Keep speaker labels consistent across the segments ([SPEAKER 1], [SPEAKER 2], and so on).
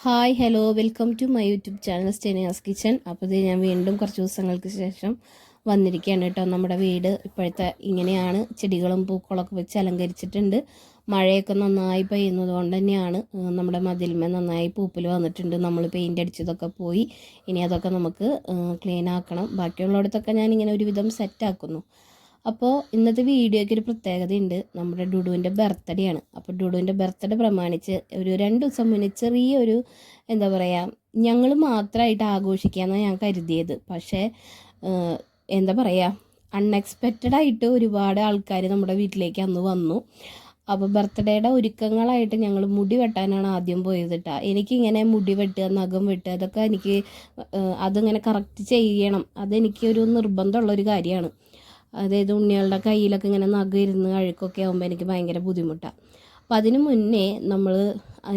[SPEAKER 1] Hi hello welcome to my YouTube channel Stenia's kitchen. അപ്പോൾ ഇത് ഞാൻ വീണ്ടും കുറച്ച് ദിവസങ്ങൾക്ക് ശേഷം വന്നിരിക്കുകയാണ് കേട്ടോ. നമ്മുടെ വീട് ഇപ്പോഴത്തെ ഇങ്ങനെയാണ്, ചെടികളും പൂക്കളൊക്കെ വെച്ച് അലങ്കരിച്ചിട്ടുണ്ട്. മഴയൊക്കെ നന്നായി പെയ്യുന്നത് കൊണ്ട് തന്നെയാണ് നമ്മുടെ മതിൽമേ നന്നായി പൂപ്പൽ വന്നിട്ടുണ്ട്. നമ്മൾ പെയിൻ്റ് അടിച്ചതൊക്കെ പോയി, ഇനി അതൊക്കെ നമുക്ക് ക്ലീൻ ആക്കണം. ബാക്കിയുള്ളിടത്തൊക്കെ ഞാനിങ്ങനെ ഒരുവിധം സെറ്റാക്കുന്നു. അപ്പോൾ ഇന്നത്തെ വീഡിയോയ്ക്ക് ഒരു പ്രത്യേകതയുണ്ട്. നമ്മുടെ ഡുഡുവിൻ്റെ ബർത്ത്ഡേ ആണ്. അപ്പോൾ ഡുഡുവിൻ്റെ ബർത്ത്ഡേ പ്രമാണിച്ച് ഒരു 2 ദിവസം മുന്നേ ചെറിയൊരു എന്താ പറയുക, ഞങ്ങൾ മാത്രമായിട്ട് ആഘോഷിക്കാമെന്നാണ് ഞാൻ കരുതിയത്. പക്ഷേ എന്താ പറയുക, അൺഎക്സ്പെക്റ്റഡ് ആയിട്ട് ഒരുപാട് ആൾക്കാർ നമ്മുടെ വീട്ടിലേക്ക് അന്ന് വന്നു. അപ്പോൾ ബർത്ത്ഡേയുടെ ഒരുക്കങ്ങളായിട്ട് ഞങ്ങൾ മുടി വെട്ടാനാണ് ആദ്യം പോയത് കേട്ടോ. എനിക്കിങ്ങനെ മുടി വെട്ടുക, നഖം വെട്ടുക, അതൊക്കെ എനിക്ക് അതിങ്ങനെ കറക്റ്റ് ചെയ്യണം, അതെനിക്കൊരു നിർബന്ധമുള്ളൊരു കാര്യമാണ്. അതായത് ഉണ്ണികളുടെ കയ്യിലൊക്കെ ഇങ്ങനെ നഖം ഇരുന്ന് അഴുക്കൊക്കെ ആകുമ്പോൾ എനിക്ക് ഭയങ്കര ബുദ്ധിമുട്ടാണ്. അപ്പോൾ അതിന് മുന്നേ നമ്മൾ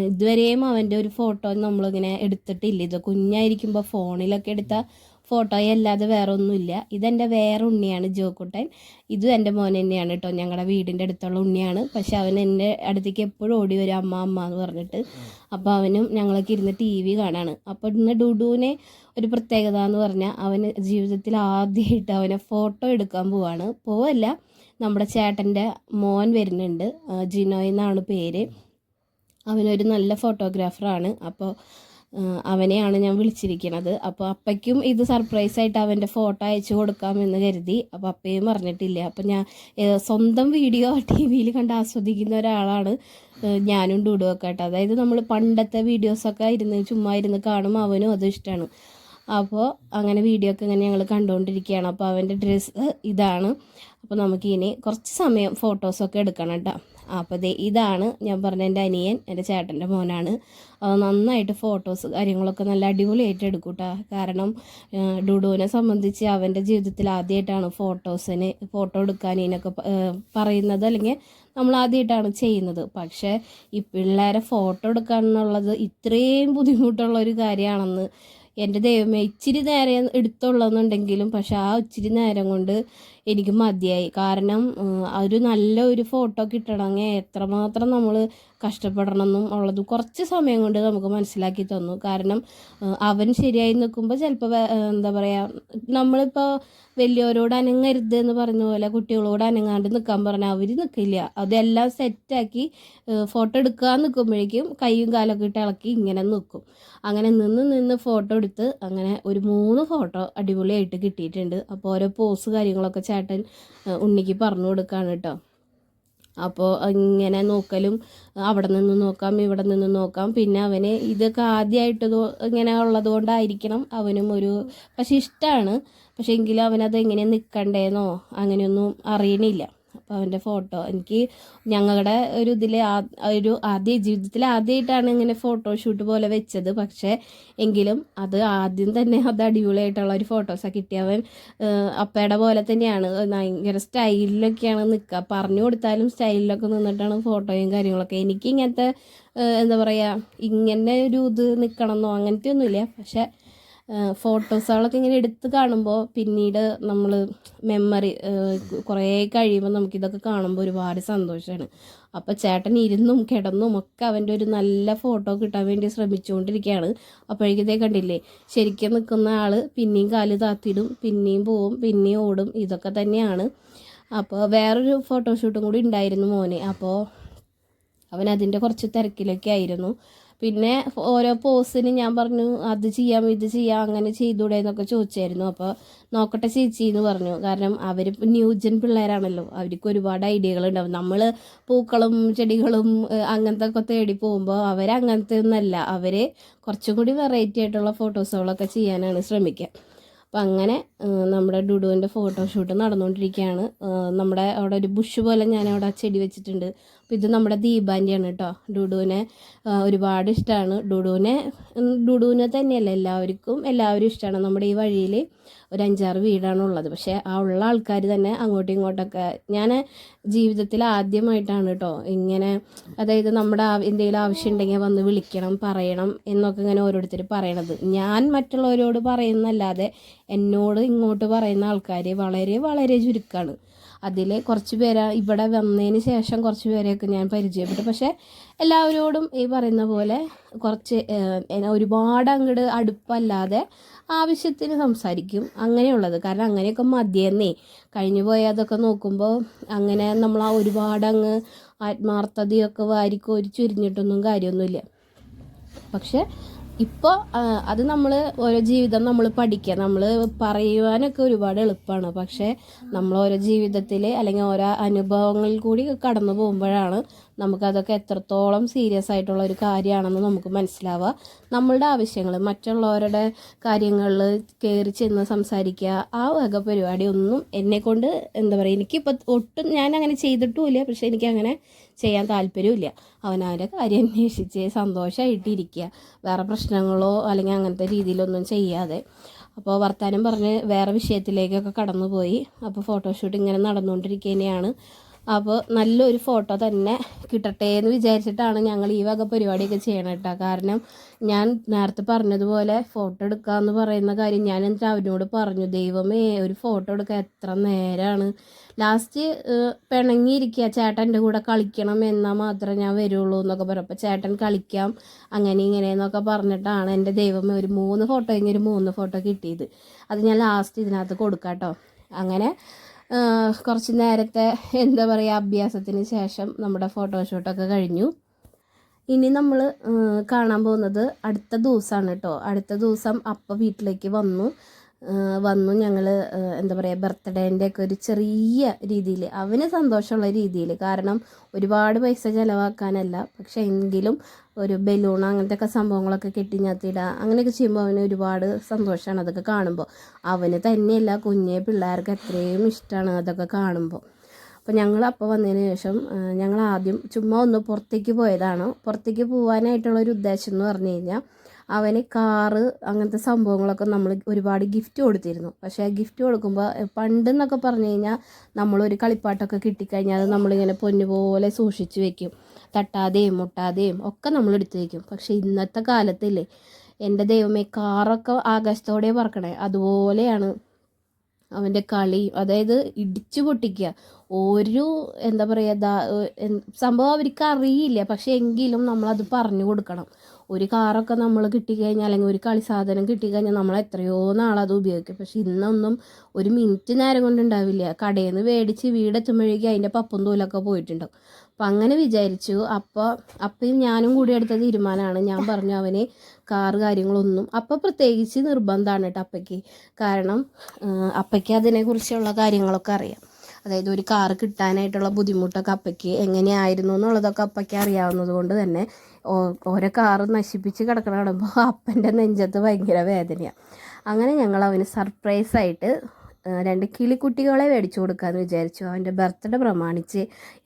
[SPEAKER 1] ഇതുവരെയും അവൻ്റെ ഒരു ഫോട്ടോ നമ്മളിങ്ങനെ എടുത്തിട്ടില്ല. ഇത് കുഞ്ഞായിരിക്കുമ്പോൾ ഫോണിലൊക്കെ എടുത്ത ഫോട്ടോയല്ലാതെ വേറെ ഒന്നുമില്ല. ഇതെൻ്റെ വേറെ ഉണ്ണിയാണ്, ജോക്കുട്ടൻ. ഇതും എൻ്റെ മോൻ തന്നെയാണ് കേട്ടോ. ഞങ്ങളുടെ വീടിൻ്റെ അടുത്തുള്ള ഉണ്ണിയാണ്. പക്ഷെ അവൻ എൻ്റെ അടുത്തേക്ക് എപ്പോഴും ഓടി വരും, അമ്മ അമ്മ എന്ന് പറഞ്ഞിട്ട്. അപ്പോൾ അവനും ഞങ്ങളൊക്കെ ഇരുന്ന് TV കാണാണ്. അപ്പോൾ ഇന്ന് ഡുഡുവിനെ ഒരു പ്രത്യേകത എന്ന് പറഞ്ഞാൽ, അവന് ജീവിതത്തിൽ ആദ്യമായിട്ട് അവനെ ഫോട്ടോ എടുക്കാൻ പോവല്ല, നമ്മുടെ ചേട്ടൻ്റെ മോൻ വരുന്നുണ്ട്, ജിനോയ് എന്നാണ് പേര്. അവനൊരു നല്ല ഫോട്ടോഗ്രാഫറാണ്. അപ്പോൾ അവനെയാണ് ഞാൻ വിളിച്ചിരിക്കുന്നത്. അപ്പോൾ അപ്പയ്ക്കും ഇത് സർപ്രൈസായിട്ട് അവൻ്റെ ഫോട്ടോ അയച്ചു കൊടുക്കാമെന്ന് കരുതി. അപ്പോൾ അപ്പയും പറഞ്ഞിട്ടില്ല. അപ്പോൾ ഞാൻ സ്വന്തം വീഡിയോ TV കണ്ട് ആസ്വദിക്കുന്ന ഒരാളാണ് ഞാനും ഡുഡുവൊക്കെ കേട്ടോ. അതായത് നമ്മൾ പണ്ടത്തെ വീഡിയോസൊക്കെ ചുമ്മാ ഇരുന്ന് കാണും, അവനും അത് ഇഷ്ടമാണ്. അപ്പോൾ അങ്ങനെ വീഡിയോ ഒക്കെ ഇങ്ങനെ ഞങ്ങൾ കണ്ടുകൊണ്ടിരിക്കുകയാണ്. അപ്പോൾ അവൻ്റെ ഡ്രസ്സ് ഇതാണ്. അപ്പോൾ നമുക്കിനി കുറച്ച് സമയം ഫോട്ടോസൊക്കെ എടുക്കണം കേട്ടോ. അപ്പോൾ ഇതാണ് ഞാൻ പറഞ്ഞ എൻ്റെ അനിയൻ, എൻ്റെ ചേട്ടൻ്റെ മോനാണ്. നന്നായിട്ട് ഫോട്ടോസ് കാര്യങ്ങളൊക്കെ നല്ല അടിപൊളിയായിട്ട് എടുക്കും കേട്ടോ. കാരണം ഡുഡുവിനെ സംബന്ധിച്ച് അവൻ്റെ ജീവിതത്തിൽ ആദ്യമായിട്ടാണ് ഫോട്ടോ എടുക്കാൻ ഇതിനൊക്കെ പറയുന്നത്, അല്ലെങ്കിൽ നമ്മൾ ആദ്യമായിട്ടാണ് ചെയ്യുന്നത്. പക്ഷേ ഈ പിള്ളേരെ ഫോട്ടോ എടുക്കുക എന്നുള്ളത് ഇത്രയും ബുദ്ധിമുട്ടുള്ള ഒരു കാര്യമാണെന്ന് എൻ്റെ ദൈവമേ, ഇച്ചിരി നേരം എടുത്തുള്ളതെന്നുണ്ടെങ്കിലും പക്ഷെ ആ ഇച്ചിരി നേരം കൊണ്ട് എനിക്ക് മതിയായി. കാരണം ഒരു നല്ല ഒരു ഫോട്ടോ കിട്ടണമെങ്കിൽ എത്രമാത്രം നമ്മൾ കഷ്ടപ്പെടണമെന്നും ഉള്ളത് കുറച്ച് സമയം കൊണ്ട് നമുക്ക് മനസ്സിലാക്കി തന്നു. കാരണം അവൻ ശരിയായി നിൽക്കുമ്പോൾ ചിലപ്പോൾ എന്താ പറയുക, നമ്മളിപ്പോൾ വലിയവരോട് അനങ്ങരുത് എന്ന് പറഞ്ഞ പോലെ കുട്ടികളോട് അനങ്ങാണ്ട് നിൽക്കാൻ പറഞ്ഞാൽ അവർ നിൽക്കില്ല. അതെല്ലാം സെറ്റാക്കി ഫോട്ടോ എടുക്കാൻ നിൽക്കുമ്പോഴേക്കും കൈയും കാലൊക്കെ ഇട്ട് ഇളക്കി ഇങ്ങനെ നിൽക്കും. അങ്ങനെ നിന്ന് ഫോട്ടോ എടുത്ത് അങ്ങനെ ഒരു 3 ഫോട്ടോ അടിപൊളിയായിട്ട് കിട്ടിയിട്ടുണ്ട്. അപ്പോൾ ഓരോ പോസ് കാര്യങ്ങളൊക്കെ ചേട്ടൻ ഉണ്ണിക്ക് പറഞ്ഞു കൊടുക്കുകയാണ് കേട്ടോ. അപ്പോൾ ഇങ്ങനെ നോക്കലും, അവിടെ നിന്ന് നോക്കാം ഇവിടെ നിന്ന് നോക്കാം. പിന്നെ അവന് ഇതൊക്കെ ആദ്യമായിട്ട് ഇങ്ങനെ ഉള്ളത് കൊണ്ടായിരിക്കണം അവനും പക്ഷെ ഇഷ്ടമാണ്. പക്ഷേ എങ്കിലും അവനത് എങ്ങനെ നിൽക്കണ്ടേന്നോ അങ്ങനെയൊന്നും അറിയണില്ല. അപ്പോൾ അവൻ്റെ ഫോട്ടോ എനിക്ക് ഞങ്ങളുടെ ജീവിതത്തിൽ ആദ്യമായിട്ടാണ് ഇങ്ങനെ ഫോട്ടോഷൂട്ട് പോലെ വെച്ചത്. പക്ഷേ എങ്കിലും അത് ആദ്യം തന്നെ അത് അടിപൊളിയായിട്ടുള്ള ഒരു ഫോട്ടോസൊക്കെ കിട്ടി. അവൻ അപ്പയുടെ പോലെ തന്നെയാണ്, ഭയങ്കര സ്റ്റൈലിലൊക്കെയാണ് നിൽക്കുക. പറഞ്ഞു കൊടുത്താലും സ്റ്റൈലിലൊക്കെ നിന്നിട്ടാണ് ഫോട്ടോയും കാര്യങ്ങളൊക്കെ. എനിക്ക് ഇങ്ങനത്തെ എന്താ പറയുക, ഇങ്ങനെ ഒരു ഇത് നിൽക്കണമെന്നോ അങ്ങനത്തെ ഒന്നുമില്ല. പക്ഷേ ഫോട്ടോസുകളൊക്കെ ഇങ്ങനെ എടുത്ത് കാണുമ്പോൾ പിന്നീട് നമ്മൾ മെമ്മറി കുറേ കഴിയുമ്പോൾ നമുക്കിതൊക്കെ കാണുമ്പോൾ ഒരുപാട് സന്തോഷമാണ്. അപ്പോൾ ചേട്ടൻ ഇരുന്നും കിടന്നും ഒക്കെ അവൻ്റെ ഒരു നല്ല ഫോട്ടോ കിട്ടാൻ വേണ്ടി ശ്രമിച്ചുകൊണ്ടിരിക്കുകയാണ്. അപ്പോഴേക്കിതേ കണ്ടില്ലേ, ശരിക്കും നിൽക്കുന്ന ആൾ പിന്നെയും കാല് താത്തിടും, പിന്നെയും പോവും, പിന്നെയും ഓടും. ഇതൊക്കെ തന്നെയാണ്. അപ്പോൾ വേറൊരു ഫോട്ടോഷൂട്ടും കൂടി ഉണ്ടായിരുന്നു മോനെ. അപ്പോൾ അവൻ അതിൻ്റെ കുറച്ച് തിരക്കിലൊക്കെ ആയിരുന്നു. പിന്നെ ഓരോ പോസിന് ഞാൻ പറഞ്ഞു അത് ചെയ്യാം ഇത് ചെയ്യാം അങ്ങനെ ചെയ്തൂടെ എന്നൊക്കെ ചോദിച്ചായിരുന്നു. അപ്പോൾ നോക്കട്ടെ ചേച്ചി എന്ന് പറഞ്ഞു. കാരണം അവർ ന്യൂജൻ പിള്ളേരാണല്ലോ, അവർക്ക് ഒരുപാട് ഐഡിയകളുണ്ടാവും. നമ്മൾ പൂക്കളും ചെടികളും അങ്ങനത്തെ ഒക്കെ തേടി പോകുമ്പോൾ അവരങ്ങനത്തെ ഒന്നല്ല, അവർ കുറച്ചും കൂടി വെറൈറ്റി ആയിട്ടുള്ള ഫോട്ടോസുകളൊക്കെ ചെയ്യാനാണ് ശ്രമിക്കുക. അപ്പം അങ്ങനെ നമ്മുടെ ഡുഡുവിൻ്റെ ഫോട്ടോഷൂട്ട് നടന്നുകൊണ്ടിരിക്കുകയാണ്. നമ്മുടെ അവിടെ ഒരു ബുഷ് പോലെ ഞാൻ അവിടെ ചെടി വെച്ചിട്ടുണ്ട്. അപ്പോൾ ഇത് നമ്മുടെ ദീപാൻ്റെയാണ് കേട്ടോ. ഡുഡുവിനെ ഒരുപാട് ഇഷ്ടമാണ്. ഡുഡുവിനെ തന്നെയല്ല എല്ലാവരും ഇഷ്ടമാണ്. നമ്മുടെ ഈ വഴിയിൽ ഒരു 5-6 വീടാണ് ഉള്ളത്. പക്ഷേ ആ ഉള്ള ആൾക്കാർ തന്നെ അങ്ങോട്ടും ഇങ്ങോട്ടൊക്കെ, ഞാൻ ജീവിതത്തിൽ ആദ്യമായിട്ടാണ് കേട്ടോ ഇങ്ങനെ, അതായത് നമ്മുടെ എന്തെങ്കിലും ആവശ്യം ഉണ്ടെങ്കിൽ വന്ന് വിളിക്കണം പറയണം എന്നൊക്കെ ഇങ്ങനെ ഓരോരുത്തർ പറയണത്. ഞാൻ മറ്റുള്ളവരോട് പറയുന്നല്ലാതെ എന്നോട് ഇങ്ങോട്ട് പറയുന്ന ആൾക്കാർ വളരെ വളരെ ചുരുക്കമാണ്. അതിൽ കുറച്ച് പേരെ ഇവിടെ വന്നതിന് ശേഷം കുറച്ച് പേരെയൊക്കെ ഞാൻ പരിചയപ്പെട്ടു. പക്ഷേ എല്ലാവരോടും ഈ പറയുന്ന പോലെ കുറച്ച് ഒരുപാട് അങ്ങോട്ട് അടുപ്പല്ലാതെ ആവശ്യത്തിന് സംസാരിക്കും, അങ്ങനെയുള്ളത്. കാരണം അങ്ങനെയൊക്കെ മതിയെന്നേ, കഴിഞ്ഞു പോയതൊക്കെ നോക്കുമ്പോൾ അങ്ങനെ നമ്മൾ ആ ഒരുപാട് അങ്ങ് ആത്മാർത്ഥതയൊക്കെ വാരിക്കോരി ചുരിഞ്ഞിട്ടൊന്നും കാര്യമൊന്നുമില്ല. പക്ഷെ ഇപ്പോൾ അത് നമ്മൾ ഓരോ ജീവിതം നമ്മൾ പഠിക്കുക. നമ്മൾ പറയുവാനൊക്കെ ഒരുപാട് എളുപ്പമാണ്, പക്ഷേ നമ്മൾ ഓരോ ജീവിതത്തിൽ അല്ലെങ്കിൽ ഓരോ അനുഭവങ്ങളിൽ കൂടി കടന്നു പോകുമ്പോഴാണ് നമുക്കതൊക്കെ എത്രത്തോളം സീരിയസ് ആയിട്ടുള്ള ഒരു കാര്യമാണെന്ന് നമുക്ക് മനസ്സിലാവുക. നമ്മളുടെ ആവശ്യങ്ങൾ, മറ്റുള്ളവരുടെ കാര്യങ്ങളിൽ കയറി ചെന്ന് സംസാരിക്കുക, ആ വക പരിപാടി ഒന്നും എന്നെക്കൊണ്ട് എന്താ പറയുക, എനിക്കിപ്പോൾ ഒട്ടും ഞാൻ അങ്ങനെ ചെയ്തിട്ടുമില്ല. പക്ഷേ എനിക്കങ്ങനെ ചെയ്യാൻ താല്പര്യമില്ല. അവനവൻ്റെ കാര്യം അന്വേഷിച്ച് സന്തോഷമായിട്ടിരിക്കുക, വേറെ പ്രശ്നങ്ങളോ അല്ലെങ്കിൽ അങ്ങനത്തെ രീതിയിലൊന്നും ചെയ്യാതെ. അപ്പോൾ വർത്താനം പറഞ്ഞ് വേറെ വിഷയത്തിലേക്കൊക്കെ കടന്നുപോയി. അപ്പോൾ ഫോട്ടോഷൂട്ട് ഇങ്ങനെ നടന്നുകൊണ്ടിരിക്കുന്നതാണ്. അപ്പോൾ നല്ലൊരു ഫോട്ടോ തന്നെ കിട്ടട്ടെ എന്ന് വിചാരിച്ചിട്ടാണ് ഞങ്ങൾ ഈ വക പരിപാടിയൊക്കെ ചെയ്യണം കേട്ടോ. കാരണം ഞാൻ നേരത്തെ പറഞ്ഞതുപോലെ ഫോട്ടോ എടുക്കാമെന്ന് പറയുന്ന കാര്യം ഞാൻ എന്നിട്ട് അവനോട് പറഞ്ഞു, ദൈവമേ ഒരു ഫോട്ടോ എടുക്കാൻ എത്ര നേരമാണ്. ലാസ്റ്റ് പിണങ്ങിയിരിക്കുക, ചേട്ടൻ എൻ്റെ കൂടെ കളിക്കണം എന്നാൽ മാത്രമേ ഞാൻ വരുള്ളൂ എന്നൊക്കെ പറയും. അപ്പോൾ ചേട്ടൻ കളിക്കാം അങ്ങനെ ഇങ്ങനെ എന്നൊക്കെ പറഞ്ഞിട്ടാണ് എൻ്റെ ദൈവമേ ഒരു 3 ഫോട്ടോ എങ്കിൽ ഒരു 3 ഫോട്ടോ കിട്ടിയത്. അത് ഞാൻ ലാസ്റ്റ് ഇതിനകത്ത് കൊടുക്കാം കേട്ടോ. അങ്ങനെ കുറച്ച് നേരത്തെ എന്താ പറയുക അഭ്യാസത്തിന് ശേഷം നമ്മുടെ ഫോട്ടോഷൂട്ടൊക്കെ കഴിഞ്ഞു. ഇനി നമ്മൾ കാണാൻ പോകുന്നത് അടുത്ത ദിവസമാണ് കേട്ടോ. അടുത്ത ദിവസം അപ്പ വീട്ടിലേക്ക് വന്നു ഞങ്ങൾ എന്താ പറയുക ബർത്ത്ഡേൻ്റെ ഒക്കെ ഒരു ചെറിയ രീതിയിൽ, അവന് സന്തോഷമുള്ള രീതിയിൽ. കാരണം ഒരുപാട് പൈസ ചിലവാക്കാനല്ല, പക്ഷേ എങ്കിലും ഒരു ബലൂൺ അങ്ങനത്തെ ഒക്കെ സംഭവങ്ങളൊക്കെ കെട്ടിഞ്ഞാത്തിടുക അങ്ങനെയൊക്കെ ചെയ്യുമ്പോൾ അവന് ഒരുപാട് സന്തോഷമാണ് അതൊക്കെ കാണുമ്പോൾ. അവന് തന്നെയല്ല കുഞ്ഞെ പിള്ളേർക്ക് എത്രയും ഇഷ്ടമാണ് അതൊക്കെ കാണുമ്പോൾ. അപ്പോൾ ഞങ്ങൾ അപ്പോൾ വന്നതിന് ശേഷം ഞങ്ങൾ ആദ്യം ചുമ്മാ ഒന്ന് പുറത്തേക്ക് പോയതാണ്. പുറത്തേക്ക് പോകാനായിട്ടുള്ളൊരു ഉദ്ദേശം എന്ന് പറഞ്ഞു കഴിഞ്ഞാൽ അവന് കാറ് അങ്ങനത്തെ സംഭവങ്ങളൊക്കെ നമ്മൾ ഒരുപാട് ഗിഫ്റ്റ് കൊടുത്തിരുന്നു. പക്ഷേ ഗിഫ്റ്റ് കൊടുക്കുമ്പോൾ പണ്ടെന്നൊക്കെ പറഞ്ഞു കഴിഞ്ഞാൽ നമ്മളൊരു കളിപ്പാട്ടൊക്കെ കിട്ടിക്കഴിഞ്ഞാൽ അത് നമ്മളിങ്ങനെ പൊന്നുപോലെ സൂക്ഷിച്ച് വെക്കും, തട്ടാതെയും മുട്ടാതെയും ഒക്കെ നമ്മൾ എടുത്ത് വയ്ക്കും. പക്ഷേ ഇന്നത്തെ കാലത്തില്ലേ എൻ്റെ ദൈവമേ, കാറൊക്കെ ആകാശത്തോടെ പറക്കണേ, അതുപോലെയാണ് അവൻ്റെ കളി. അതായത് ഇടിച്ചു പൊട്ടിക്കുക. ഒരു എന്താ പറയുക സംഭവം അവർക്ക് അറിയില്ല, പക്ഷേ എങ്കിലും നമ്മളത് പറഞ്ഞു കൊടുക്കണം. ഒരു കാറൊക്കെ നമ്മൾ കിട്ടിക്കഴിഞ്ഞാൽ അല്ലെങ്കിൽ ഒരു കളി സാധനം കിട്ടിക്കഴിഞ്ഞാൽ നമ്മൾ എത്രയോ നാളത് ഉപയോഗിക്കും. പക്ഷെ ഇന്നൊന്നും ഒരു മിനിറ്റ് നേരം കൊണ്ടുണ്ടാവില്ല. കടയിൽ നിന്ന് മേടിച്ച് വീടെത്തുമ്പോഴേക്കും അതിൻ്റെ പപ്പും തോലൊക്കെ പോയിട്ടുണ്ടാവും. അപ്പം അങ്ങനെ വിചാരിച്ചു. അപ്പം ഞാനും കൂടി എടുത്ത തീരുമാനമാണ്. ഞാൻ പറഞ്ഞു അവന് കാറ് കാര്യങ്ങളൊന്നും അപ്പം പ്രത്യേകിച്ച് നിർബന്ധമാണ് കേട്ടോ അപ്പയ്ക്ക്. കാരണം അപ്പയ്ക്ക് അതിനെക്കുറിച്ചുള്ള കാര്യങ്ങളൊക്കെ അറിയാം. അതായത് ഒരു കാറ് കിട്ടാനായിട്ടുള്ള ബുദ്ധിമുട്ടൊക്കെ അപ്പയ്ക്ക് എങ്ങനെയായിരുന്നു എന്നുള്ളതൊക്കെ അപ്പയ്ക്ക് അറിയാവുന്നത് കൊണ്ട് തന്നെ ഓരോ കാറ് നശിപ്പിച്ച് കിടക്കണ കാണുമ്പോൾ അപ്പൻ്റെ നെഞ്ചത്ത് ഭയങ്കര വേദനയാണ്. അങ്ങനെ ഞങ്ങൾ അവന് സർപ്രൈസായിട്ട് 2 കിളിക്കുട്ടികളെ മേടിച്ചു കൊടുക്കാമെന്ന് വിചാരിച്ചു. അവൻ്റെ ബർത്ത്ഡേ പ്രമാണിച്ച്.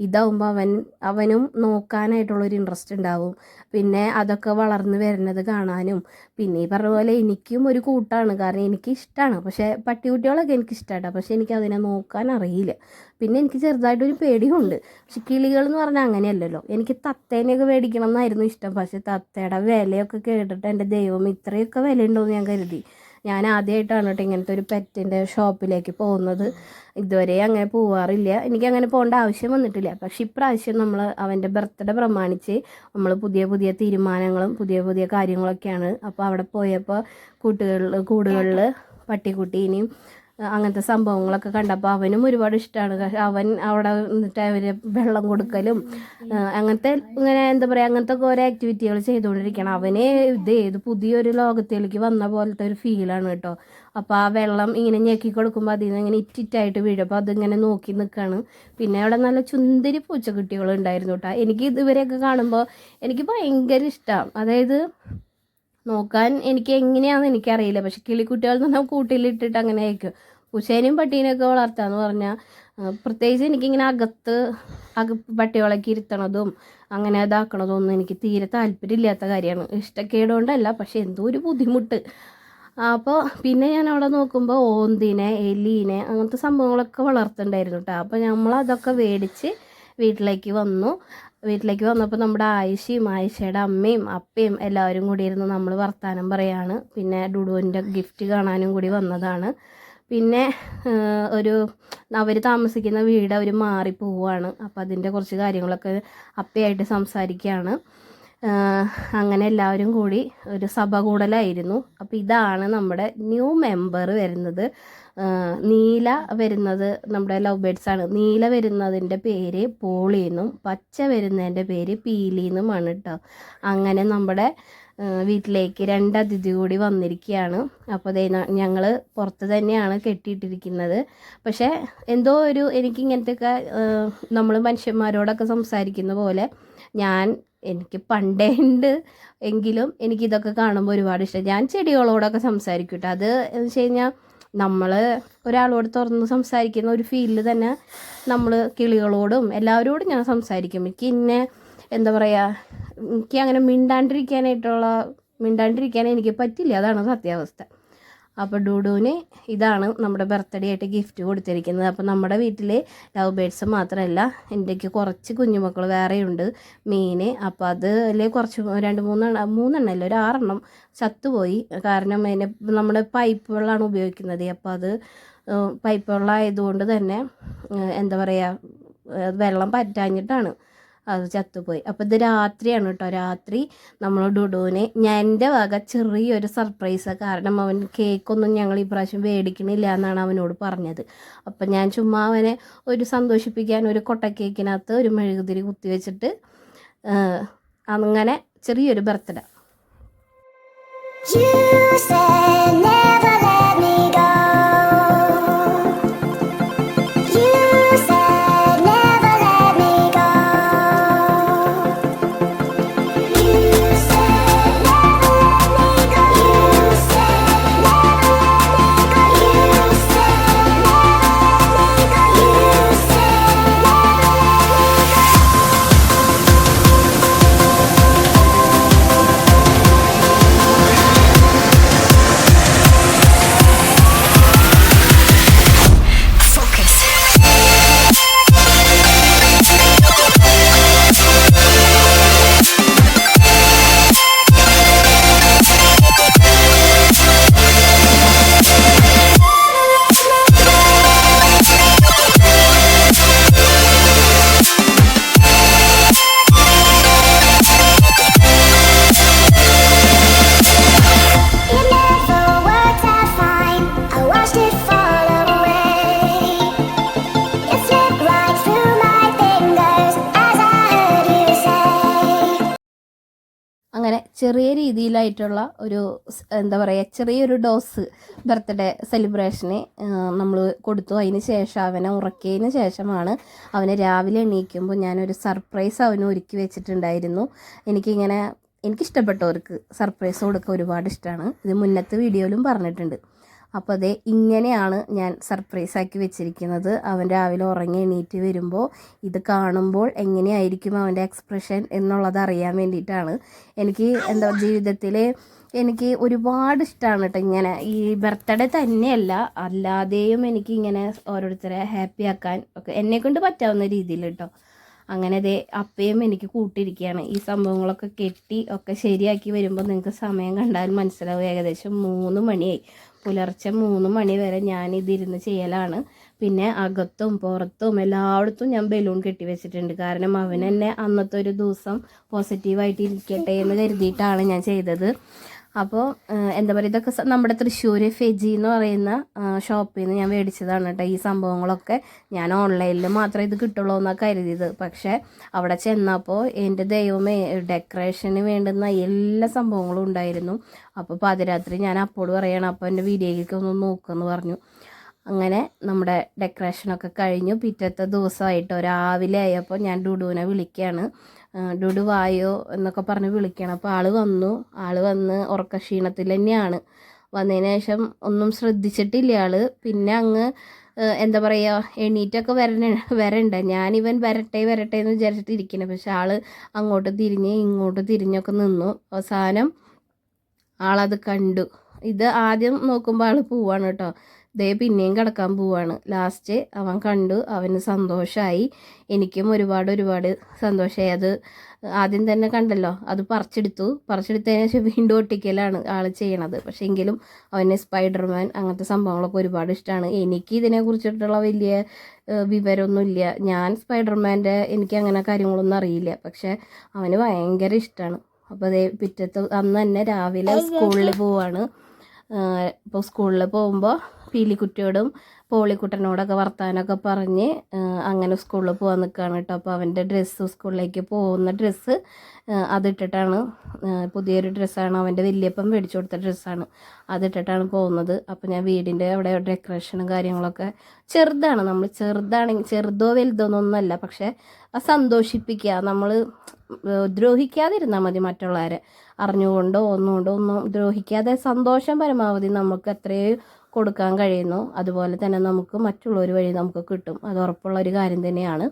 [SPEAKER 1] ഇതാവുമ്പോൾ അവനും നോക്കാനായിട്ടുള്ളൊരു ഇൻട്രസ്റ്റ് ഉണ്ടാവും. പിന്നെ അതൊക്കെ വളർന്ന് വരുന്നത് കാണാനും, പിന്നെ ഈ പറഞ്ഞ പോലെ എനിക്കും ഒരു കൂട്ടാണ്. കാരണം എനിക്കിഷ്ടമാണ്. പക്ഷേ പട്ടിക്കുട്ടികളൊക്കെ എനിക്കിഷ്ടമാണ്. പക്ഷേ എനിക്കതിനെ നോക്കാൻ അറിയില്ല. പിന്നെ എനിക്ക് ചെറുതായിട്ടൊരു പേടിയുണ്ട്. പക്ഷെ കിളികൾ എന്ന് പറഞ്ഞാൽ അങ്ങനെയല്ലല്ലോ. എനിക്ക് തത്തേനെയൊക്കെ മേടിക്കണം എന്നായിരുന്നു ഇഷ്ടം. പക്ഷേ തത്തയുടെ വിലയൊക്കെ കേട്ടിട്ട് എൻ്റെ ദൈവം ഇത്രയൊക്കെ വിലയുണ്ടോയെന്ന് ഞാൻ കരുതി. ഞാൻ ആദ്യമായിട്ടാണ് കേട്ടോ ഇങ്ങനത്തെ ഒരു പെറ്റിൻ്റെ ഷോപ്പിലേക്ക് പോകുന്നത്. ഇതുവരെ അങ്ങനെ പോവാറില്ല. എനിക്കങ്ങനെ പോകേണ്ട ആവശ്യം വന്നിട്ടില്ല. പക്ഷേ ഇപ്രാവശ്യം നമ്മൾ അവൻ്റെ ബർത്ത്ഡേ പ്രമാണിച്ച് നമ്മൾ പുതിയ പുതിയ തീരുമാനങ്ങളും പുതിയ പുതിയ കാര്യങ്ങളൊക്കെയാണ്. അപ്പോൾ അവിടെ പോയപ്പോൾ കൂടുകളിൽ പട്ടിക്കുട്ടീനെയും അങ്ങനത്തെ സംഭവങ്ങളൊക്കെ കണ്ടപ്പോൾ അവനും ഒരുപാട് ഇഷ്ടമാണ്. അവൻ അവിടെ നിന്നിട്ട് അവർ വെള്ളം കൊടുക്കലും അങ്ങനത്തെ ഇങ്ങനെ എന്താ പറയുക അങ്ങനത്തെ ഓരോ ആക്ടിവിറ്റികൾ ചെയ്തുകൊണ്ടിരിക്കണം. അവന് ഏത് പുതിയൊരു ലോകത്തിലേക്ക് വന്ന പോലത്തെ ഒരു ഫീലാണ് കേട്ടോ. അപ്പോൾ ആ വെള്ളം ഇങ്ങനെ ഞെക്കി കൊടുക്കുമ്പോൾ അതിൽ നിന്ന് ഇങ്ങനെ ഇറ്റിറ്റായിട്ട് വീഴും. അപ്പോൾ അതിങ്ങനെ നോക്കി നിൽക്കുകയാണ്. പിന്നെ അവിടെ നല്ല ചുന്തിരി പൂച്ചക്കുട്ടികളുണ്ടായിരുന്നു കേട്ടോ. എനിക്ക് ഇതുവരെയൊക്കെ കാണുമ്പോൾ എനിക്ക് ഭയങ്കര ഇഷ്ടമാണ്. അതായത് നോക്കാൻ എനിക്ക് എങ്ങനെയാണെന്ന് എനിക്കറിയില്ല. പക്ഷെ കിളിക്കുട്ടികൾ എന്ന് പറഞ്ഞാൽ കൂട്ടിലിട്ടിട്ട് അങ്ങനെ ആയിരിക്കും. പൂച്ചേനെയും പട്ടീനെയൊക്കെ വളർത്താന്ന് പറഞ്ഞാൽ പ്രത്യേകിച്ച് എനിക്കിങ്ങനെ പട്ടികളൊക്കെ ഇരുത്തണതും അങ്ങനെ ഇതാക്കണതും ഒന്നും എനിക്ക് തീരെ താല്പര്യമില്ലാത്ത കാര്യമാണ്. ഇഷ്ടക്കേടുകൊണ്ടല്ല, പക്ഷെ എന്തോ ഒരു ബുദ്ധിമുട്ട്. അപ്പോൾ പിന്നെ ഞാൻ അവിടെ നോക്കുമ്പോൾ ഓന്തിനെ, എലീനെ അങ്ങനത്തെ സംഭവങ്ങളൊക്കെ വളർത്തുന്നുണ്ടായിരുന്നു കേട്ടോ. അപ്പോൾ നമ്മളതൊക്കെ മേടിച്ച് വീട്ടിലേക്ക് വന്നപ്പോൾ നമ്മുടെ ആയിഷയുടെ അമ്മയും അപ്പയും എല്ലാവരും കൂടി ഇരുന്ന് നമ്മൾ വർത്താനം പറയാണ്. പിന്നെ ഡുഡുവിൻ്റെ ഗിഫ്റ്റ് കാണാനും കൂടി വന്നതാണ്. പിന്നെ ഒരു അവർ താമസിക്കുന്ന വീട് അവർ മാറിപ്പോവുകയാണ്. അപ്പോൾ അതിൻ്റെ കുറച്ച് കാര്യങ്ങളൊക്കെ അപ്പയായിട്ട് സംസാരിക്കുകയാണ്. അങ്ങനെ എല്ലാവരും കൂടി ഒരു സഭ കൂടലായിരുന്നു. അപ്പോൾ ഇതാണ് നമ്മുടെ ന്യൂ മെമ്പർ വരുന്നത്. നീല വരുന്നത് നമ്മുടെ ലവ് ബേഡ്സാണ്. നീല വരുന്നതിൻ്റെ പേര് പോളി എന്നും പച്ച വരുന്നതിൻ്റെ പേര് പീലി എന്നുമാണ് കേട്ടോ. അങ്ങനെ നമ്മുടെ വീട്ടിലേക്ക് 2 അതിഥി കൂടി വന്നിരിക്കുകയാണ്. അപ്പോൾ അതേ ഞങ്ങൾ പുറത്ത് തന്നെയാണ് കെട്ടിയിട്ടിരിക്കുന്നത്. പക്ഷേ എന്തോ ഒരു എനിക്കിങ്ങനത്തെയൊക്കെ നമ്മൾ മനുഷ്യന്മാരോടൊക്കെ സംസാരിക്കുന്ന പോലെ എനിക്ക് പണ്ടേ ഉണ്ട് എങ്കിലും എനിക്കിതൊക്കെ കാണുമ്പോൾ ഒരുപാട് ഇഷ്ടം. ഞാൻ ചെടികളോടൊക്കെ സംസാരിക്കും കേട്ടോ. അത് എന്ന് വെച്ച് കഴിഞ്ഞാൽ നമ്മൾ ഒരാളോട് തുറന്ന് സംസാരിക്കുന്ന ഒരു ഫീലിൽ തന്നെ നമ്മൾ കിളികളോടും എല്ലാവരോടും ഞാൻ സംസാരിക്കും. എനിക്ക് എന്താ പറയുക, എനിക്ക് അങ്ങനെ മിണ്ടാണ്ടിരിക്കാൻ എനിക്ക് പറ്റില്ല. അതാണ് സത്യാവസ്ഥ. അപ്പോൾ ഡൂഡുവിന് ഇതാണ് നമ്മുടെ ബർത്ത്ഡേ ആയിട്ട് ഗിഫ്റ്റ് കൊടുത്തിരിക്കുന്നത്. അപ്പോൾ നമ്മുടെ വീട്ടിൽ ലവ് ബേഡ്സ് മാത്രമല്ല, എൻ്റെക്ക് കുറച്ച് കുഞ്ഞുമക്കൾ വേറെയുണ്ട്, മീന്. അപ്പോൾ അതിൽ കുറച്ച് 2-3 ഒരു 6 ചത്തുപോയി. കാരണം നമ്മുടെ പൈപ്പ് വെള്ളമാണ് ഉപയോഗിക്കുന്നത്. അപ്പോൾ അത് പൈപ്പ് വെള്ളം ആയതുകൊണ്ട് തന്നെ എന്താ പറയുക, വെള്ളം പറ്റാഞ്ഞിട്ടാണ് അത് ചത്തുപോയി. അപ്പോൾ ഇത് രാത്രിയാണ് കേട്ടോ. രാത്രി നമ്മൾ ഡുഡുവിന് എൻ്റെ വക ചെറിയൊരു സർപ്രൈസ്. കാരണം അവൻ കേക്കൊന്നും ഞങ്ങൾ ഈ പ്രാവശ്യം മേടിക്കണില്ല എന്നാണ് അവനോട് പറഞ്ഞത്. അപ്പം ഞാൻ ചുമ്മാ അവനെ ഒരു സന്തോഷിപ്പിക്കാൻ ഒരു കൊട്ട കേക്കിനകത്ത് ഒരു മെഴുകുതിരി കുത്തി വെച്ചിട്ട് അങ്ങനെ ചെറിയൊരു ബർത്ത്ഡേ. അങ്ങനെ ചെറിയ രീതിയിലായിട്ടുള്ള ഒരു എന്താ പറയുക, ചെറിയൊരു ഡോസ് ബർത്ത്ഡേ സെലിബ്രേഷന് നമ്മൾ കൊടുത്തു. അതിന് ശേഷം അവനെ ഉറക്കിയതിന് ശേഷമാണ് അവനെ രാവിലെ എണീക്കുമ്പോൾ ഞാനൊരു സർപ്രൈസ് അവന് ഒരുക്കി വെച്ചിട്ടുണ്ടായിരുന്നു. എനിക്കിഷ്ടപ്പെട്ടവർക്ക് സർപ്രൈസ് കൊടുക്കുക ഒരുപാട് ഇഷ്ടമാണ്. ഇത് മുന്നത്തെ വീഡിയോയിലും പറഞ്ഞിട്ടുണ്ട്. അപ്പോൾ അതേ ഇങ്ങനെയാണ് ഞാൻ സർപ്രൈസാക്കി വെച്ചിരിക്കുന്നത്. അവൻ രാവിലെ ഉറങ്ങി എണീറ്റ് വരുമ്പോൾ ഇത് കാണുമ്പോൾ എങ്ങനെയായിരിക്കും അവൻ്റെ എക്സ്പ്രഷൻ എന്നുള്ളത് അറിയാൻ വേണ്ടിയിട്ടാണ്. എനിക്ക് ജീവിതത്തിൽ എനിക്ക് ഒരുപാട് ഇഷ്ടമാണ് കേട്ടോ ഇങ്ങനെ. ഈ ബർത്ത്ഡേ തന്നെയല്ല, അല്ലാതെയും എനിക്ക് ഇങ്ങനെ ഓരോരുത്തരെ ഹാപ്പി ആക്കാൻ ഒക്കെ എന്നെക്കൊണ്ട് പറ്റാവുന്ന രീതിയിൽ കേട്ടോ. അങ്ങനെ അതേ അപ്പയും എനിക്ക് കൂട്ടിയിരിക്കുകയാണ്. ഈ സംഭവങ്ങളൊക്കെ കെട്ടി ഒക്കെ ശരിയാക്കി വരുമ്പോൾ നിങ്ങൾക്ക് സമയം കണ്ടാൽ മനസ്സിലാവും. ഏകദേശം 3 മണിയായി. പുലർച്ചെ 3 മണി വരെ ഞാനിതിരുന്ന് ചെയ്യലാണ്. പിന്നെ അകത്തും പുറത്തും എല്ലായിടത്തും ഞാൻ ബലൂൺ കെട്ടി വെച്ചിട്ടുണ്ട്. കാരണം അവൻ തന്നെ അന്നത്തെ ഒരു ദിവസം പോസിറ്റീവായിട്ട് ഇരിക്കട്ടെ എന്ന് കരുതിയിട്ടാണ് ഞാൻ ചെയ്തത്. അപ്പോൾ എന്താ പറയുക, ഇതൊക്കെ നമ്മുടെ തൃശ്ശൂർ ഫെജി എന്ന് പറയുന്ന ഷോപ്പിൽ നിന്ന് ഞാൻ മേടിച്ചതാണ് കേട്ടോ. ഈ സംഭവങ്ങളൊക്കെ ഞാൻ ഓൺലൈനിൽ മാത്രമേ ഇത് കിട്ടുള്ളൂ എന്നാണ് കരുതിയത്. പക്ഷേ അവിടെ ചെന്നപ്പോൾ എൻ്റെ ദൈവമേ, ഡെക്കറേഷന് വേണ്ടുന്ന എല്ലാ സംഭവങ്ങളും ഉണ്ടായിരുന്നു. അപ്പോൾ പാതിരാത്രി ഞാൻ അപ്പോട് പറയണം, അപ്പോൾ എൻ്റെ വീഡിയോയിലേക്ക് ഒന്ന് നോക്കുമെന്ന് പറഞ്ഞു. അങ്ങനെ നമ്മുടെ ഡെക്കറേഷനൊക്കെ കഴിഞ്ഞു. പിറ്റത്തെ ദിവസമായിട്ടോ രാവിലെ ആയപ്പോൾ ഞാൻ ഡുഡുവിനെ വിളിക്കുകയാണ്. ഡുഡു വായോ എന്നൊക്കെ പറഞ്ഞ് വിളിക്കണം. അപ്പോൾ ആൾ വന്ന് ഉറക്കക്ഷീണത്തിൽ തന്നെയാണ്. വന്നതിന് ശേഷം ഒന്നും ശ്രദ്ധിച്ചിട്ടില്ല ആൾ. പിന്നെ അങ്ങ് എന്താ പറയുക, എണീറ്റൊക്കെ വരണ്ട. ഞാനിവൻ വരട്ടെ എന്ന് വിചാരിച്ചിട്ട് ഇരിക്കണം. പക്ഷെ ആൾ അങ്ങോട്ട് തിരിഞ്ഞ് ഇങ്ങോട്ട് തിരിഞ്ഞൊക്കെ നിന്നു. അവസാനം ആളത് കണ്ടു. ഇത് ആദ്യം നോക്കുമ്പോൾ ആൾ പോവാണ് കേട്ടോ. ദേ പിന്നെയും കിടക്കാൻ പോവാണ്. ലാസ്റ്റ് അവൻ കണ്ടു, അവന് സന്തോഷമായി, എനിക്കും ഒരുപാട് സന്തോഷമായി. അത് ആദ്യം തന്നെ കണ്ടല്ലോ, അത് പറിച്ചെടുത്തതിന് ശേഷം വീണ്ടും ഒട്ടിക്കലാണ് ആൾ ചെയ്യണത്. പക്ഷേ എങ്കിലും അവന് സ്പൈഡർമാൻ അങ്ങനത്തെ സംഭവങ്ങളൊക്കെ ഒരുപാട് ഇഷ്ടമാണ്. എനിക്ക് ഇതിനെക്കുറിച്ചിട്ടുള്ള വലിയ വിവരമൊന്നുമില്ല. ഞാൻ സ്പൈഡർമാൻ്റെ എനിക്ക് അങ്ങനെ കാര്യങ്ങളൊന്നും അറിയില്ല. പക്ഷേ അവന് ഭയങ്കര ഇഷ്ടമാണ്. അപ്പോൾ അതേ പിറ്റത്തെ അന്ന് തന്നെ രാവിലെ സ്കൂളിൽ പോവാണ്. ഇപ്പോൾ സ്കൂളിൽ പോകുമ്പോൾ പീലിക്കുട്ടിയോടും പോളിക്കുട്ടനോടൊക്കെ വർത്താനമൊക്കെ പറഞ്ഞ് അങ്ങനെ സ്കൂളിൽ പോകാൻ നിൽക്കുകയാണ് കേട്ടോ. അപ്പോൾ അവൻ്റെ ഡ്രസ്സ്, സ്കൂളിലേക്ക് പോകുന്ന ഡ്രസ്സ് അതിട്ടിട്ടാണ്, പുതിയൊരു ഡ്രസ്സാണ്, അവൻ്റെ വലിയപ്പം മേടിച്ചു കൊടുത്ത ഡ്രസ്സാണ്, അതിട്ടിട്ടാണ് പോകുന്നത്. അപ്പോൾ ഞാൻ വീടിൻ്റെ അവിടെ ഡെക്കറേഷനും കാര്യങ്ങളൊക്കെ ചെറുതാണ്, നമ്മൾ ചെറുതാണെങ്കിൽ ചെറുതോ വലുതോ ഒന്നുമല്ല, പക്ഷേ സന്തോഷിപ്പിക്കുക, നമ്മൾ ദ്രോഹിക്കാതിരുന്നാൽ മതി. മറ്റുള്ളവരെ അറിഞ്ഞുകൊണ്ടോ ഒന്നും ദ്രോഹിക്കാതെ സന്തോഷം പരമാവധി നമുക്ക് എത്രയും കൊടുക്കാൻ കഴിയുന്നു, അതുപോലെ തന്നെ നമുക്ക് മറ്റുള്ളവർ വഴി നമുക്ക് കിട്ടും. അത് ഉറപ്പുള്ളൊരു കാര്യം തന്നെയാണ്.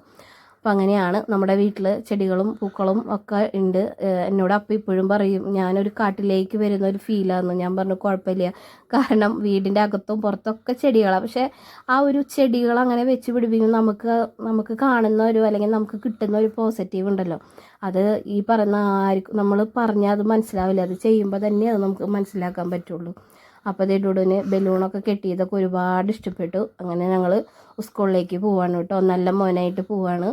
[SPEAKER 1] അപ്പം അങ്ങനെയാണ് നമ്മുടെ വീട്ടിൽ ചെടികളും പൂക്കളും ഒക്കെ ഉണ്ട്. എന്നോട് അപ്പം ഇപ്പോഴും പറയും ഞാനൊരു കാട്ടിലേക്ക് വരുന്ന ഒരു ഫീലാണെന്ന്. ഞാൻ പറഞ്ഞു കുഴപ്പമില്ല, കാരണം വീടിൻ്റെ അകത്തും പുറത്തൊക്കെ ചെടികളാണ്. പക്ഷേ ആ ഒരു ചെടികൾ അങ്ങനെ വെച്ച് പിടിപ്പിക്കും നമുക്ക് കാണുന്ന ഒരു, അല്ലെങ്കിൽ നമുക്ക് കിട്ടുന്ന ഒരു പോസിറ്റീവ് ഉണ്ടല്ലോ, അത് ഈ പറയുന്ന ആർക്കും നമ്മൾ പറഞ്ഞാൽ അത് മനസ്സിലാവില്ല. അത് ചെയ്യുമ്പോൾ തന്നെ അത് നമുക്ക് മനസ്സിലാക്കാൻ പറ്റുള്ളൂ. അപ്പോൾ അതേ ഡുഡുവിന് ബലൂണൊക്കെ കെട്ടിയതൊക്കെ ഒരുപാട് ഇഷ്ടപ്പെട്ടു. അങ്ങനെ ഞങ്ങൾ സ്കൂളിലേക്ക് പോവാണ് കേട്ടോ. നല്ല മോനായിട്ട് പോവാണ്.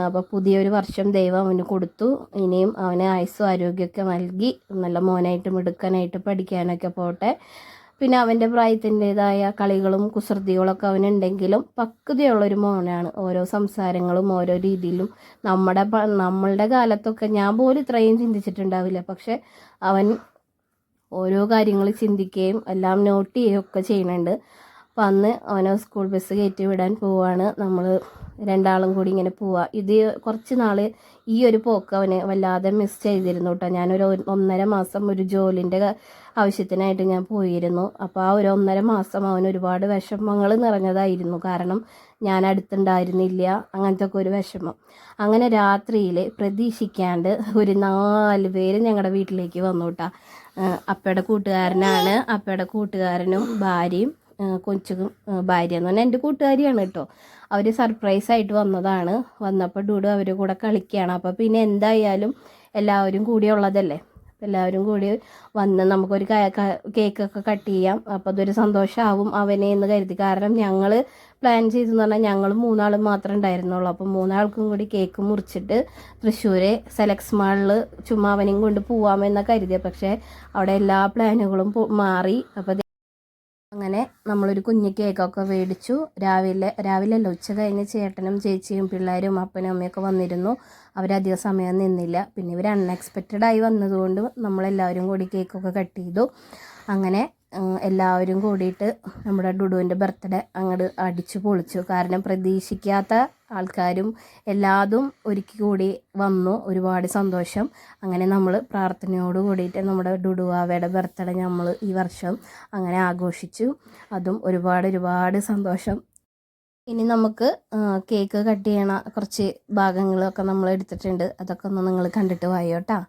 [SPEAKER 1] അപ്പോൾ പുതിയൊരു വർഷം ദൈവം അവന് കൊടുത്തു. ഇനിയും അവനെ ആയുസ്സും ആരോഗ്യമൊക്കെ നൽകി നല്ല മോനായിട്ട് മിടുക്കനായിട്ട് പഠിക്കാനൊക്കെ പോട്ടെ. പിന്നെ അവൻ്റെ പ്രായത്തിൻ്റെതായ കളികളും കുസൃതികളൊക്കെ അവനുണ്ടെങ്കിലും പക്വതയുള്ളൊരു മോനാണ്. ഓരോ സംസാരങ്ങളും ഓരോ രീതിയിലും നമ്മളുടെ കാലത്തൊക്കെ ഞാൻ പോലും ഇത്രയും ചിന്തിച്ചിട്ടുണ്ടാവില്ല. പക്ഷെ അവൻ ഓരോ കാര്യങ്ങൾ ചിന്തിക്കുകയും എല്ലാം നോട്ട് ചെയ്യുകയൊക്കെ ചെയ്യുന്നുണ്ട്. അപ്പം അന്ന് അവനെ സ്കൂൾ ബസ് കയറ്റി വിടാൻ പോവാണ്. നമ്മൾ രണ്ടാളും കൂടി ഇങ്ങനെ പോവുക. ഇത് കുറച്ച് നാൾ ഈ ഒരു പോക്ക് അവനെ വല്ലാതെ മിസ് ചെയ്തിരുന്നു കേട്ടോ. ഞാനൊരു 1.5 മാസം ഒരു ജോലിൻ്റെ ആവശ്യത്തിനായിട്ട് ഞാൻ പോയിരുന്നു. അപ്പോൾ ആ ഒരു 1.5 മാസം അവന് ഒരുപാട് വിഷമങ്ങൾ നിറഞ്ഞതായിരുന്നു. കാരണം ഞാൻ അടുത്തുണ്ടായിരുന്നില്ല, അങ്ങനത്തെ ഒക്കെ ഒരു വിഷമം. അങ്ങനെ രാത്രിയിൽ പ്രതീക്ഷിക്കാണ്ട് ഒരു 4 പേര് ഞങ്ങളുടെ വീട്ടിലേക്ക് വന്നു കേട്ടോ. അപ്പയുടെ കൂട്ടുകാരനാണ്, അപ്പയുടെ കൂട്ടുകാരനും ഭാര്യയും കൊച്ചും. ഭാര്യ എന്ന് പറഞ്ഞാൽ എൻ്റെ കൂട്ടുകാരിയാണ് കേട്ടോ. അവർ സർപ്രൈസായിട്ട് വന്നതാണ്. വന്നപ്പോൾ ഡൂഡു അവരുടെ കൂടെ കളിക്കുകയാണ്. അപ്പോൾ പിന്നെ എന്തായാലും എല്ലാവരും കൂടി ഉള്ളതല്ലേ, എല്ലാവരും കൂടി വന്ന് നമുക്കൊരു കേക്കൊക്കെ കട്ട് ചെയ്യാം. അപ്പോൾ അതൊരു സന്തോഷമാവും അവനെ എന്ന് കരുതി. കാരണം ഞങ്ങൾ പ്ലാൻ ചെയ്തെന്ന് പറഞ്ഞാൽ ഞങ്ങൾ 3 ആൾ മാത്രമേ ഉണ്ടായിരുന്നുള്ളൂ. അപ്പോൾ 3 ആൾക്കും കൂടി കേക്ക് മുറിച്ചിട്ട് തൃശ്ശൂർ സെലക്സ് മാളിൽ ചുമ്മാ അവനെയും കൊണ്ട് പോവാമെന്ന് കരുതിയത്. പക്ഷേ അവിടെ എല്ലാ പ്ലാനുകളും മാറി. അപ്പോൾ അങ്ങനെ നമ്മളൊരു കുഞ്ഞു കേക്കൊക്കെ മേടിച്ചു. രാവിലെ ഉച്ച കഴിഞ്ഞ് ചേട്ടനും ചേച്ചിയും പിള്ളേരും അപ്പനും അമ്മയൊക്കെ വന്നിരുന്നു. അവരധികം സമയം നിന്നില്ല. പിന്നെ ഇവർ അൺഎക്സ്പെക്റ്റഡായി വന്നതുകൊണ്ട് നമ്മളെല്ലാവരും കൂടി കേക്കൊക്കെ കട്ട് ചെയ്തു. അങ്ങനെ എല്ലാവരും കൂടിയിട്ട് നമ്മുടെ ഡുഡുവിൻ്റെ ബർത്ത്ഡേ അങ്ങോട്ട് അടിച്ചു പൊളിച്ചു. കാരണം പ്രതീക്ഷിക്കാത്ത ആൾക്കാരും എല്ലാതും ഒരുക്കി കൂടി വന്നു. ഒരുപാട് സന്തോഷം. അങ്ങനെ നമ്മൾ പ്രാർത്ഥനയോട് കൂടിയിട്ട് നമ്മുടെ ഡുഡുവാവയുടെ ബർത്ത്ഡേ നമ്മൾ ഈ വർഷം അങ്ങനെ ആഘോഷിച്ചു. അതും ഒരുപാട് സന്തോഷം. ഇനി നമുക്ക് കേക്ക് കട്ട് ചെയ്യണ കുറച്ച് ഭാഗങ്ങളൊക്കെ നമ്മൾ എടുത്തിട്ടുണ്ട്. അതൊക്കെ ഒന്ന് നിങ്ങൾ കണ്ടിട്ട് വായോട്ടാ.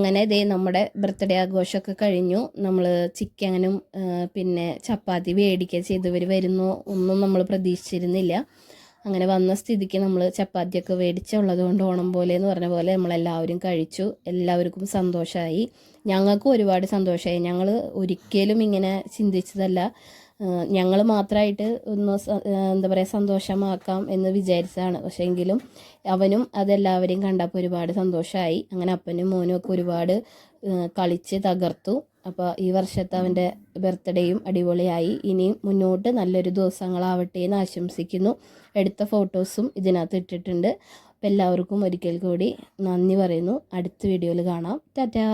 [SPEAKER 1] അങ്ങനെ ഇതേ നമ്മുടെ ബർത്ത്ഡേ ആഘോഷമൊക്കെ കഴിഞ്ഞു. നമ്മൾ ചിക്കനും പിന്നെ ചപ്പാത്തി മേടിക്കുക ചെയ്തവർ വരുന്നു ഒന്നും നമ്മൾ പ്രതീക്ഷിച്ചിരുന്നില്ല. അങ്ങനെ വന്ന സ്ഥിതിക്ക് നമ്മൾ ചപ്പാത്തിയൊക്കെ മേടിച്ചുള്ളത് കൊണ്ട് ഓണം പോലെ എന്ന് പറഞ്ഞ പോലെ നമ്മളെല്ലാവരും കഴിച്ചു. എല്ലാവർക്കും സന്തോഷമായി, ഞങ്ങൾക്കും ഒരുപാട് സന്തോഷമായി. ഞങ്ങൾ ഒരിക്കലും ഇങ്ങനെ ചിന്തിച്ചതല്ല, ഞങ്ങൾ മാത്രമായിട്ട് ഒന്ന് എന്താ പറയുക സന്തോഷമാക്കാം എന്ന് വിചാരിച്ചതാണ്. പക്ഷേ എങ്കിലും അവനും അതെല്ലാവരെയും കണ്ടപ്പോൾ ഒരുപാട് സന്തോഷമായി. അങ്ങനെ അപ്പനും മോനും ഒക്കെ ഒരുപാട് കളിച്ച് തകർത്തു. അപ്പോൾ ഈ വർഷത്തെ അവൻ്റെ ബർത്ത്ഡേയും അടിപൊളിയായി. ഇനിയും മുന്നോട്ട് നല്ലൊരു ദിവസങ്ങളാവട്ടെ എന്ന് ആശംസിക്കുന്നു. എടുത്ത ഫോട്ടോസും ഇതിനകത്ത് ഇട്ടിട്ടുണ്ട്. അപ്പോൾ എല്ലാവർക്കും ഒരിക്കൽ കൂടി നന്ദി പറയുന്നു. അടുത്ത വീഡിയോയിൽ കാണാം. ടാറ്റാ.